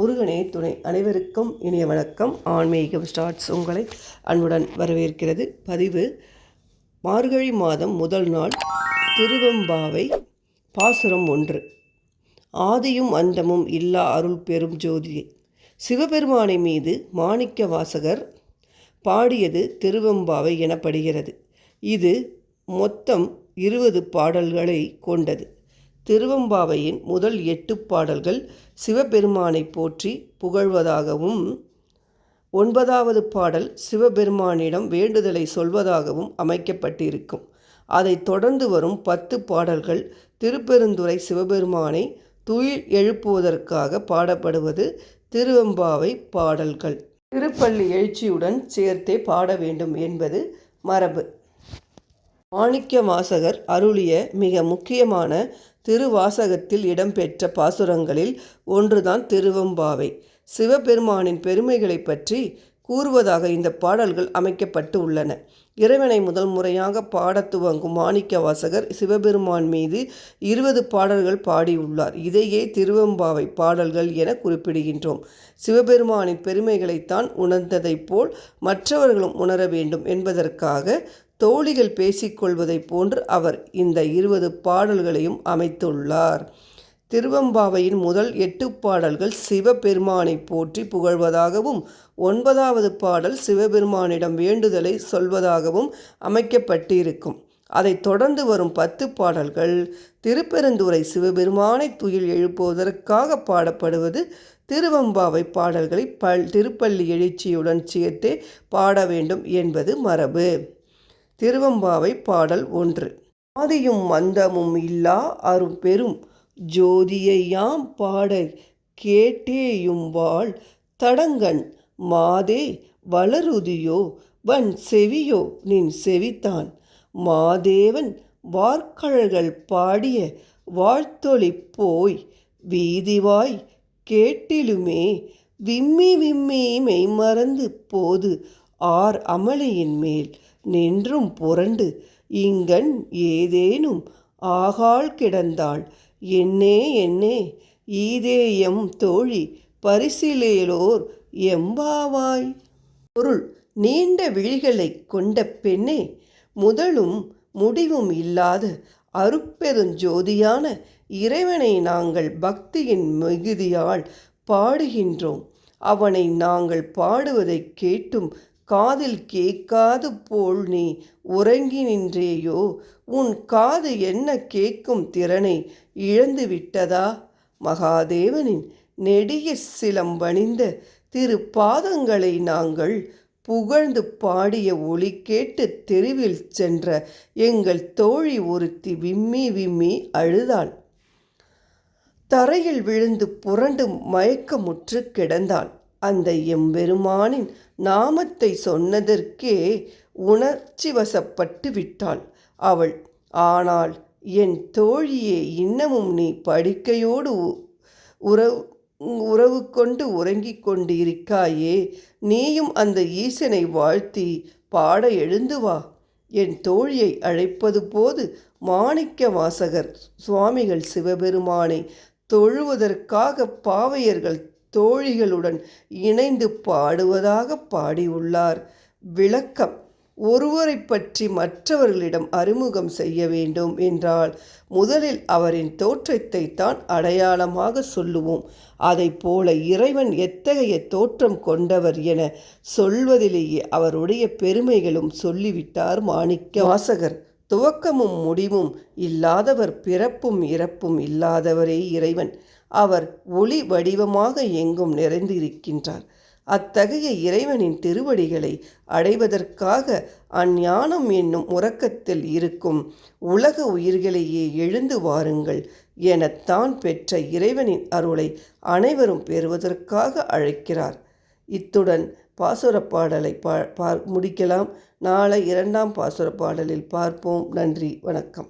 முருகனே துணை. அனைவருக்கும் இனிய வணக்கம். ஆன்மீகம் ஸ்டார்ட்ஸ் உங்களை அன்புடன் வரவேற்கிறது. பதிவு மார்கழி மாதம் முதல் நாள் திருவெம்பாவை பாசுரம் 1. ஆதியும் அந்தமும் இல்லா அருள் பெரும் ஜோதியை சிவபெருமானை மீது மாணிக்க வாசகர் பாடியது திருவெம்பாவை எனப்படுகிறது. இது மொத்தம் 20 பாடல்களை கொண்டது. திருவெம்பாவையின் முதல் 8 பாடல்கள் சிவபெருமானை போற்றி புகழ்வதாகவும் 9வது பாடல் சிவபெருமானிடம் வேண்டுதலை சொல்வதாகவும் அமைக்கப்பட்டிருக்கும். அதைத் தொடர்ந்து வரும் 10 பாடல்கள் திருப்பெருந்துறை சிவபெருமானை துயில் எழுப்புவதற்காக பாடப்படுவது திருவெம்பாவை பாடல்கள். திருப்பள்ளி எழுச்சியுடன் சேர்த்தே பாட வேண்டும் என்பது மரபு. மாணிக்க வாசகர் அருளிய மிக முக்கியமான திருவாசகத்தில் இடம்பெற்ற பாசுரங்களில் ஒன்றுதான் திருவெம்பாவை. சிவபெருமானின் பெருமைகளை பற்றி கூறுவதாக இந்த பாடல்கள் அமைக்கப்பட்டு உள்ளன. இறைவனை முதல் முறையாக பாடத் துவங்கும் மாணிக்க வாசகர் சிவபெருமான் மீது 20 பாடல்கள் பாடியுள்ளார். இதையே திருவெம்பாவை பாடல்கள் என குறிப்பிடுகின்றோம். சிவபெருமானின் பெருமைகளைத்தான் உணர்ந்ததைப் போல் மற்றவர்களும் உணர வேண்டும் என்பதற்காக தோழிகள் பேசிக்கொள்வதைப் போன்று அவர் இந்த 20 பாடல்களையும் அமைத்துள்ளார். திருவெம்பாவையின் முதல் 8 பாடல்கள் சிவபெருமானை போற்றி புகழ்வதாகவும் 9வது பாடல் சிவபெருமானிடம் வேண்டுதலை சொல்வதாகவும் அமைக்கப்பட்டிருக்கும். அதைத் தொடர்ந்து வரும் 10 பாடல்கள் திருப்பெருந்துறை சிவபெருமானை துயில் எழுப்புவதற்காக பாடப்படுவது திருவெம்பாவை பாடல்களை திருப்பள்ளி எழுச்சியுடன் சேர்த்தே பாட வேண்டும் என்பது மரபு. திருவெம்பாவை பாடல் 1. ஆதியும் அந்தமும் இல்லா அரும் பெரும் ஜோதியையாம் பாட கேட்டேயும் வாழ் தடங்கண் மாதே வளருதியோ வன் செவியோ நின் செவித்தான் மாதேவன் வார்கழல்கள் பாடிய வாழ்த்தொளி போய் வீதிவாய் கேட்டிலுமே விம்மி விம்மி மெய்மறந்து போது ஆர் அமளியின் மேல் நின்றும் புரண்டு இங்கண் ஏதேனும் ஆகாள் கிடந்தாள் என்னே என்னே ஈதேயம் தோழி பரிசிலேலோர் எம்பாவாய். பொருள்: நீண்ட விழிகளை கொண்ட பெண்ணே, முதலும் முடிவும் இல்லாத அருட்பெருஞ்சோதியான இறைவனை நாங்கள் பக்தியின் மிகுதியால் பாடுகின்றோம். அவனை நாங்கள் பாடுவதைக் கேட்டும் காதில் கேட்காது போல் நீ உறங்கி நின்றேயோ? உன் காது என்ன கேட்கும் திறனை இழந்து விட்டதா? மகாதேவனின் நெடிய சிலம்பணிந்த திரு பாதங்களை நாங்கள் புகழ்ந்து பாடிய ஒலி கேட்டு தெருவில் சென்ற எங்கள் தோழி ஒருத்தி விம்மி விம்மி அழுதாள். தரையில் விழுந்து புரண்டு மயக்கமுற்று கிடந்தாள். அந்த எம்பெருமானின் நாமத்தை சொன்னதற்கே உணர்ச்சி வசப்பட்டு விட்டாள் அவள். ஆனால் என் தோழியே, இன்னமும் நீ படுக்கையோடு உறவு கொண்டு உறங்கிக் கொண்டிருக்காயே? நீயும் அந்த ஈசனை வாழ்த்தி பாட எழுந்து வா. என் தோழியை அழைப்பது போது மாணிக்க வாசகர் சுவாமிகள் சிவபெருமானை தொழுவதற்காக பாவையர்கள் தோழிகளுடன் இணைந்து பாடுவதாக பாடியுள்ளார். விளக்கம்: ஒருவரை பற்றி மற்றவர்களிடம் அறிமுகம் செய்ய வேண்டும் என்றால் முதலில் அவரின் தோற்றத்தை தான் அடையாளமாக சொல்லுவோம். அதைப்போல இறைவன் எத்தகைய தோற்றம் கொண்டவர் என சொல்வதிலேயே அவருடைய பெருமைகளும் சொல்லிவிட்டார் மாணிக்க வாசகர். துவக்கமும் முடிவும் இல்லாதவர், பிறப்பும் இறப்பும் இல்லாதவரே இறைவன். அவர் ஒளி வடிவமாக எங்கும் நிறைந்திருக்கின்றார். அத்தகைய இறைவனின் திருவடிகளை அடைவதற்காக அஞ்ஞானம் என்னும் உறக்கத்தில் இருக்கும் உலக உயிர்களையே எழுந்து வாருங்கள் எனத்தான் பெற்ற இறைவனின் அருளை அனைவரும் பெறுவதற்காக அழைக்கிறார். இத்துடன் பாசுர பாடலை முடிக்கலாம். நாளை 2ஆம் பாசுர பாடலில் பார்ப்போம். நன்றி, வணக்கம்.